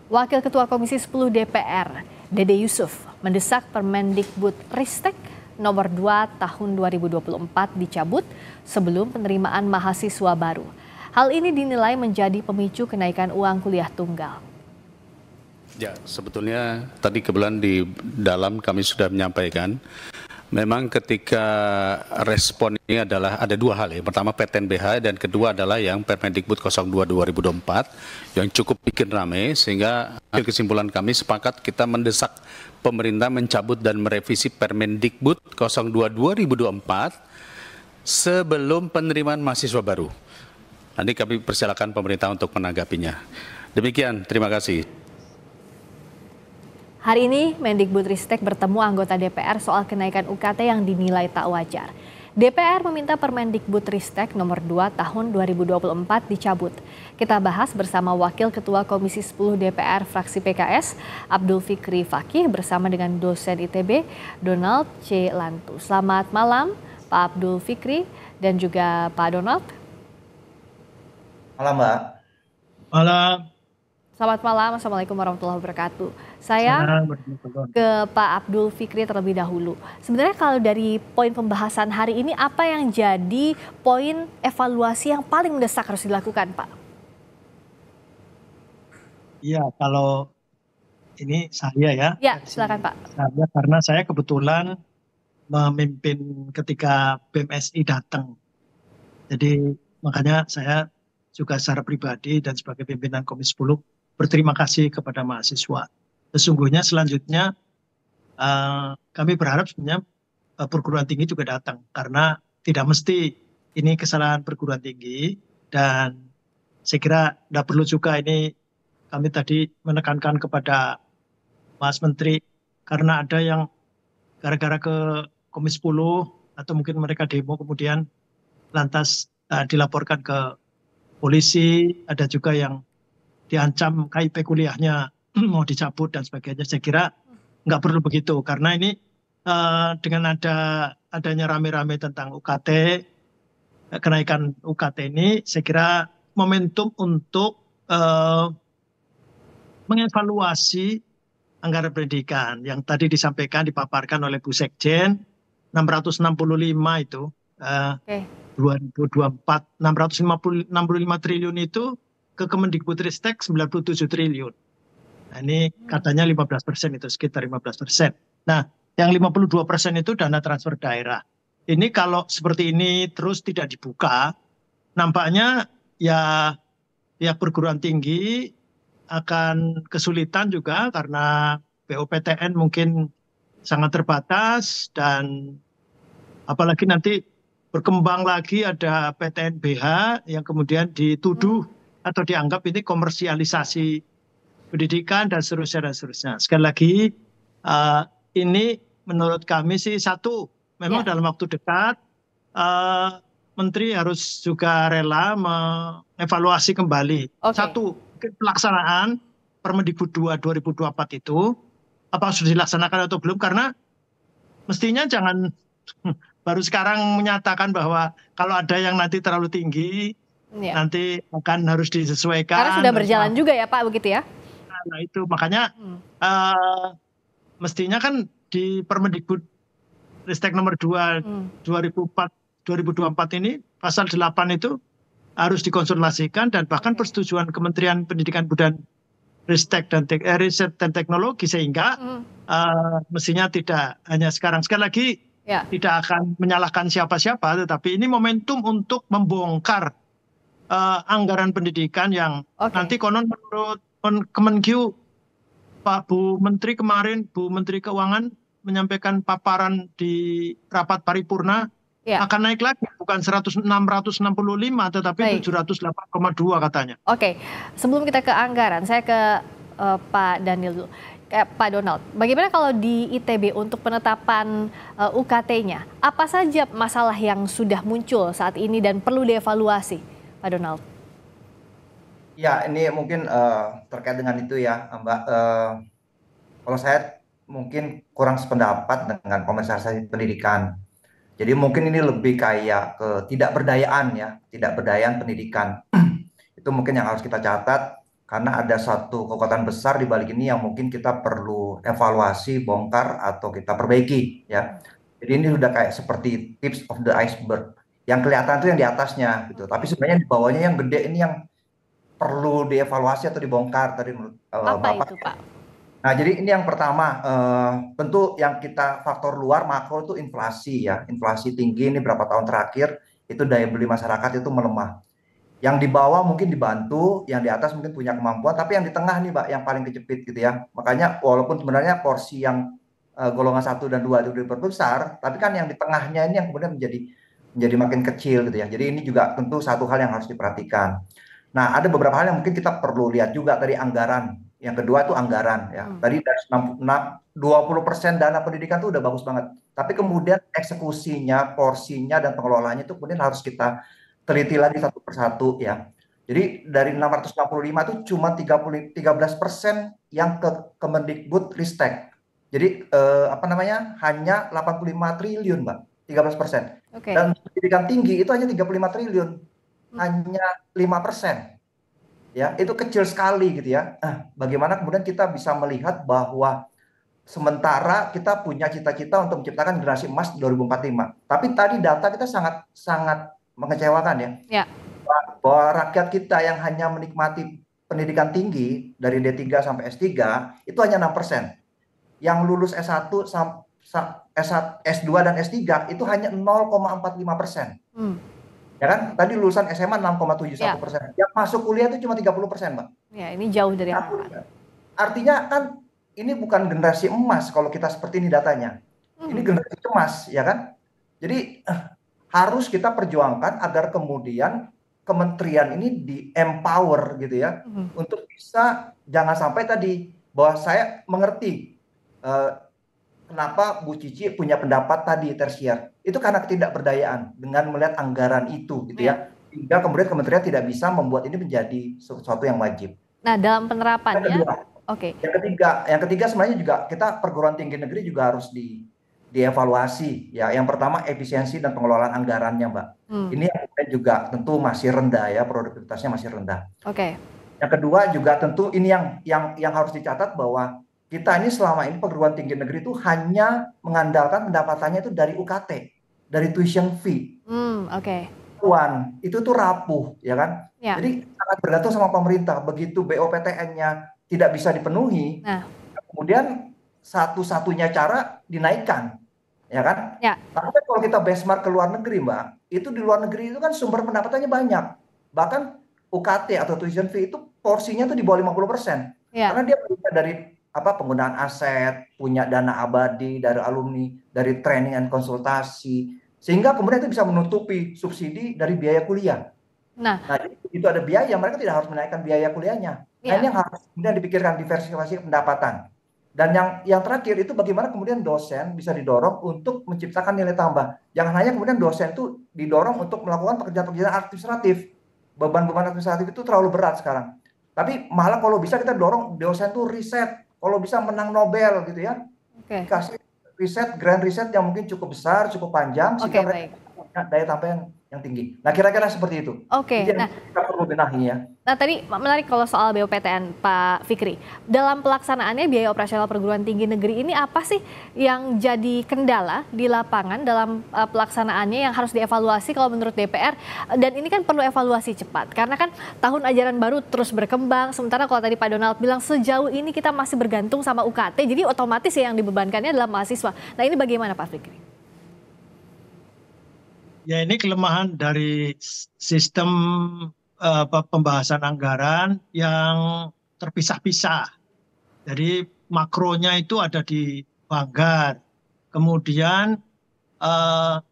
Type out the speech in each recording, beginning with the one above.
Wakil Ketua Komisi 10 DPR, Dede Yusuf, mendesak Permendikbudristek nomor 2 tahun 2024 dicabut sebelum penerimaan mahasiswa baru. Hal ini dinilai menjadi pemicu kenaikan uang kuliah tunggal. Ya, sebetulnya tadi kebetulan di dalam kami sudah menyampaikan, memang ketika respon ini adalah ada dua hal ya. Pertama PTNBH dan kedua adalah yang Permendikbud 02 2024 yang cukup bikin ramai, sehingga hasil kesimpulan kami sepakat kita mendesak pemerintah mencabut dan merevisi Permendikbud 02 2024 sebelum penerimaan mahasiswa baru. Nanti kami persilakan pemerintah untuk menanggapinya. Demikian, terima kasih. Hari ini Mendikbudristek bertemu anggota DPR soal kenaikan UKT yang dinilai tak wajar. DPR meminta Permendikbudristek nomor 2 tahun 2024 dicabut. Kita bahas bersama Wakil Ketua Komisi 10 DPR fraksi PKS, Abdul Fikri Fakih, bersama dengan dosen ITB, Donald C. Lantu. Selamat malam Pak Abdul Fikri dan juga Pak Donald. Malam, Mbak. Malam. Selamat malam, Assalamualaikum warahmatullahi wabarakatuh. Saya ke Pak Abdul Fikri terlebih dahulu. Sebenarnya kalau dari poin pembahasan hari ini, apa yang jadi poin evaluasi yang paling mendesak harus dilakukan, Pak? Iya, kalau ini saya ya. Ya, silakan Pak. Saya, karena saya kebetulan memimpin ketika BMSI datang. Jadi makanya saya juga secara pribadi dan sebagai pimpinan Komisi 10 berterima kasih kepada mahasiswa. Sesungguhnya selanjutnya kami berharap sebenarnya perguruan tinggi juga datang, karena tidak mesti ini kesalahan perguruan tinggi, dan saya kira tidak perlu juga ini kami tadi menekankan kepada Mas Menteri, karena ada yang gara-gara ke Komisi 10 atau mungkin mereka demo kemudian lantas dilaporkan ke polisi, ada juga yang diancam KIP kuliahnya mau dicabut dan sebagainya. Saya kira nggak perlu begitu, karena ini dengan adanya rame-rame tentang UKT, kenaikan UKT ini, saya kira momentum untuk mengevaluasi anggaran pendidikan yang tadi disampaikan, dipaparkan oleh Bu Sekjen, 665 itu 2024, 655 triliun itu ke Kemendikbudristek 97 triliun. Nah, ini katanya 15%, itu sekitar 15%. Nah, yang 52% itu dana transfer daerah. Ini kalau seperti ini terus tidak dibuka, nampaknya ya perguruan tinggi akan kesulitan juga, karena BOPTN mungkin sangat terbatas, dan apalagi nanti berkembang lagi ada PTNBH yang kemudian dituduh atau dianggap ini komersialisasi pendidikan dan seterusnya dan seterusnya. Sekali lagi ini menurut kami sih, satu, memang dalam waktu dekat Menteri harus juga rela mengevaluasi kembali. Satu, pelaksanaan Permendikbud 2 2024 itu apa sudah dilaksanakan atau belum, karena mestinya jangan baru sekarang menyatakan bahwa kalau ada yang nanti terlalu tinggi nanti akan harus disesuaikan. Karena sudah berjalan juga ya Pak, begitu ya? Nah itu makanya mestinya kan di Permendikbud Ristek nomor 2 2024 ini pasal 8 itu harus dikonsultasikan, dan bahkan persetujuan Kementerian Pendidikan Budaya Ristek dan Riset dan Teknologi, sehingga mestinya tidak hanya sekarang. Sekali lagi tidak akan menyalahkan siapa-siapa, tetapi ini momentum untuk membongkar anggaran pendidikan yang nanti konon menurut Kemenkyu, Pak Bu Menteri kemarin, Bu Menteri Keuangan menyampaikan paparan di rapat paripurna akan naik lagi, bukan 665 tetapi 708,2 katanya. Oke, sebelum kita ke anggaran, saya ke Pak Daniel dulu. Pak Donald, bagaimana kalau di ITB untuk penetapan UKT-nya? Apa saja masalah yang sudah muncul saat ini dan perlu dievaluasi, Pak Donald? Ya, ini mungkin terkait dengan itu ya, Mbak. Kalau saya mungkin kurang sependapat dengan komersialisasi pendidikan. Jadi mungkin ini lebih kayak ketidakberdayaan ya, ketidakberdayaan pendidikan. Itu mungkin yang harus kita catat. karena ada satu kekuatan besar di balik ini yang mungkin kita perlu evaluasi, bongkar, atau kita perbaiki ya. Jadi ini udah kayak seperti tips of the iceberg. Yang kelihatan tuh yang di atasnya gitu. Tapi sebenarnya di bawahnya yang gede ini yang perlu dievaluasi atau dibongkar tadi menurut Apa Bapak. itu, Pak? Nah, jadi ini yang pertama, tentu yang kita faktor luar makro itu inflasi ya. Inflasi tinggi ini berapa tahun terakhir itu daya beli masyarakat itu melemah. Yang di bawah mungkin dibantu, yang di atas mungkin punya kemampuan, tapi yang di tengah nih, Pak, yang paling kejepit gitu ya. Makanya walaupun sebenarnya porsi yang golongan 1 dan 2 itu diperbesar, tapi kan yang di tengahnya ini yang kemudian menjadi makin kecil gitu ya. Jadi ini juga tentu satu hal yang harus diperhatikan. Nah, ada beberapa hal yang mungkin kita perlu lihat juga tadi anggaran. Yang kedua itu anggaran ya. Tadi dari 20% dana pendidikan itu udah bagus banget. Tapi kemudian eksekusinya, porsinya dan pengelolaannya itu kemudian harus kita teliti lagi satu persatu ya. Jadi dari 665 itu cuma 13% yang ke Kemendikbud Ristek. Jadi hanya 85 triliun, Mbak. 13%. Oke. Dan pendidikan tinggi itu hanya 35 triliun. Hanya 5%. Ya, itu kecil sekali gitu ya. Bagaimana kemudian kita bisa melihat bahwa sementara kita punya cita-cita untuk menciptakan generasi emas 2045. Tapi tadi data kita sangat mengecewakan ya. Ya. Bahwa rakyat kita yang hanya menikmati pendidikan tinggi dari D3 sampai S3 itu hanya 6%. Yang lulus S1 S2 dan S3 itu hanya 0,45%. Ya kan? Tadi lulusan SMA 6,71%. Yang masuk kuliah itu cuma 30%, Mbak. Ya, ini jauh dari harapan. Artinya kan ini bukan generasi emas kalau kita seperti ini datanya. Ini generasi cemas, ya kan? Jadi harus kita perjuangkan agar kemudian kementerian ini di-empower gitu ya, untuk bisa jangan sampai tadi bahwa saya mengerti kenapa Bu Cici punya pendapat tadi tersier. Itu karena ketidakberdayaan dengan melihat anggaran itu gitu ya. Hingga kemudian kementerian tidak bisa membuat ini menjadi sesuatu yang wajib. Nah, dalam penerapannya, Yang ketiga sebenarnya juga kita perguruan tinggi negeri juga harus dievaluasi ya. Yang pertama efisiensi dan pengelolaan anggarannya, Mbak. Ini yang juga tentu masih rendah ya, produktivitasnya masih rendah. Yang kedua juga tentu ini yang harus dicatat bahwa kita ini selama ini perguruan tinggi negeri itu hanya mengandalkan pendapatannya itu dari UKT, dari tuition fee. Itu tuh rapuh, ya kan? Jadi sangat bergantung sama pemerintah. Begitu BOPTN-nya tidak bisa dipenuhi, kemudian satu-satunya cara dinaikkan, ya kan? Tapi kan kalau kita benchmark ke luar negeri, Mbak, itu di luar negeri itu kan sumber pendapatannya banyak. Bahkan UKT atau tuition fee itu porsinya tuh di bawah 50%. Karena dia punya dari penggunaan aset, punya dana abadi dari alumni, dari training and konsultasi, sehingga kemudian itu bisa menutupi subsidi dari biaya kuliah. Nah, itu ada biaya, mereka tidak harus menaikkan biaya kuliahnya. Nah, ini yang harus kemudian dipikirkan diversifikasi pendapatan. Dan yang terakhir itu bagaimana kemudian dosen bisa didorong untuk menciptakan nilai tambah. Jangan hanya kemudian dosen itu didorong untuk melakukan pekerjaan-pekerjaan administratif. Beban-beban administratif itu terlalu berat sekarang. Tapi malah kalau bisa kita dorong dosen itu riset. Kalau bisa menang Nobel gitu ya. Kasih riset, grand riset yang mungkin cukup besar, cukup panjang, sehingga mereka punya daya tambah yang tinggi. Nah, kira-kira seperti itu. Nah, kita perlu benahi ya. Nah, tadi menarik kalau soal BOPTN, Pak Fikri. Dalam pelaksanaannya biaya operasional perguruan tinggi negeri ini apa sih yang jadi kendala di lapangan dalam pelaksanaannya yang harus dievaluasi kalau menurut DPR? Dan ini kan perlu evaluasi cepat karena kan tahun ajaran baru terus berkembang. Sementara kalau tadi Pak Donald bilang sejauh ini kita masih bergantung sama UKT, jadi otomatis yang dibebankannya adalah mahasiswa. Nah, ini bagaimana Pak Fikri? Ya, ini kelemahan dari sistem pembahasan anggaran yang terpisah-pisah. Jadi makronya itu ada di Banggar, kemudian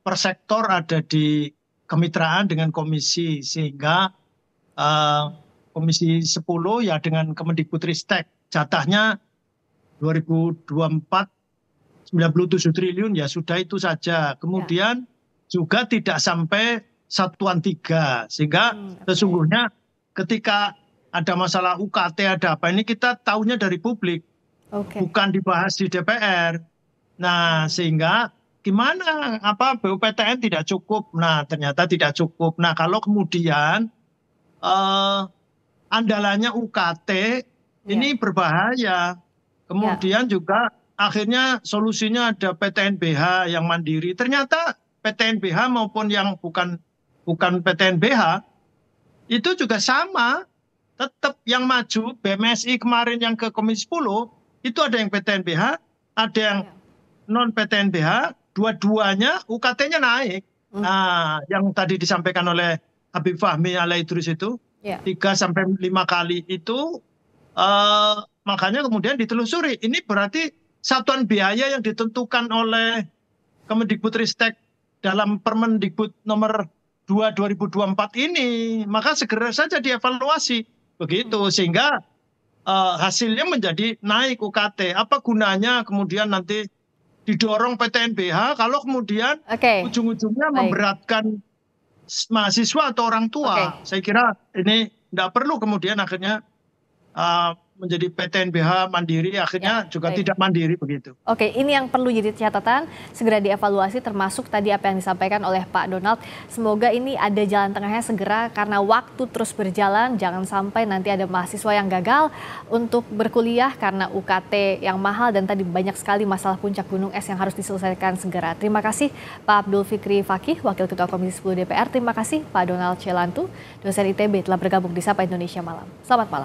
per sektor ada di kemitraan dengan komisi, sehingga komisi 10 ya dengan Kemendikbudristek jatahnya 2024 97 triliun ya sudah itu saja. Kemudian juga tidak sampai satuan 3, sehingga sesungguhnya ketika ada masalah UKT ada apa ini kita tahunya dari publik, bukan dibahas di DPR. Nah, sehingga gimana BUPTN tidak cukup. Nah, ternyata tidak cukup. Nah, kalau kemudian andalannya UKT ini berbahaya. Kemudian juga akhirnya solusinya ada PTNBH yang mandiri. Ternyata PTNBH maupun yang bukan PTNBH itu juga sama. Tetap yang maju BMSI kemarin yang ke Komisi 10 itu ada yang PTNBH, ada yang non PTNBH, dua-duanya UKT-nya naik. Nah, yang tadi disampaikan oleh Habib Fahmi Alaidrus itu 3-5 kali itu makanya kemudian ditelusuri. Ini berarti satuan biaya yang ditentukan oleh Kemendikbudristek dalam Permendikbud nomor 2 2024 ini, maka segera saja dievaluasi begitu sehingga hasilnya menjadi naik UKT. Apa gunanya kemudian nanti didorong PTNBH kalau kemudian ujung-ujungnya memberatkan mahasiswa atau orang tua. Saya kira ini tidak perlu kemudian akhirnya menjadi PTNBH mandiri akhirnya juga tidak mandiri begitu. Oke, ini yang perlu jadi catatan, segera dievaluasi termasuk tadi apa yang disampaikan oleh Pak Donald. Semoga ini ada jalan tengahnya segera karena waktu terus berjalan, jangan sampai nanti ada mahasiswa yang gagal untuk berkuliah karena UKT yang mahal dan tadi banyak sekali masalah puncak gunung es yang harus diselesaikan segera. Terima kasih Pak Abdul Fikri Fakih, Wakil Ketua Komisi 10 DPR. Terima kasih Pak Donald Celantu, dosen ITB telah bergabung di Sapa Indonesia Malam. Selamat malam.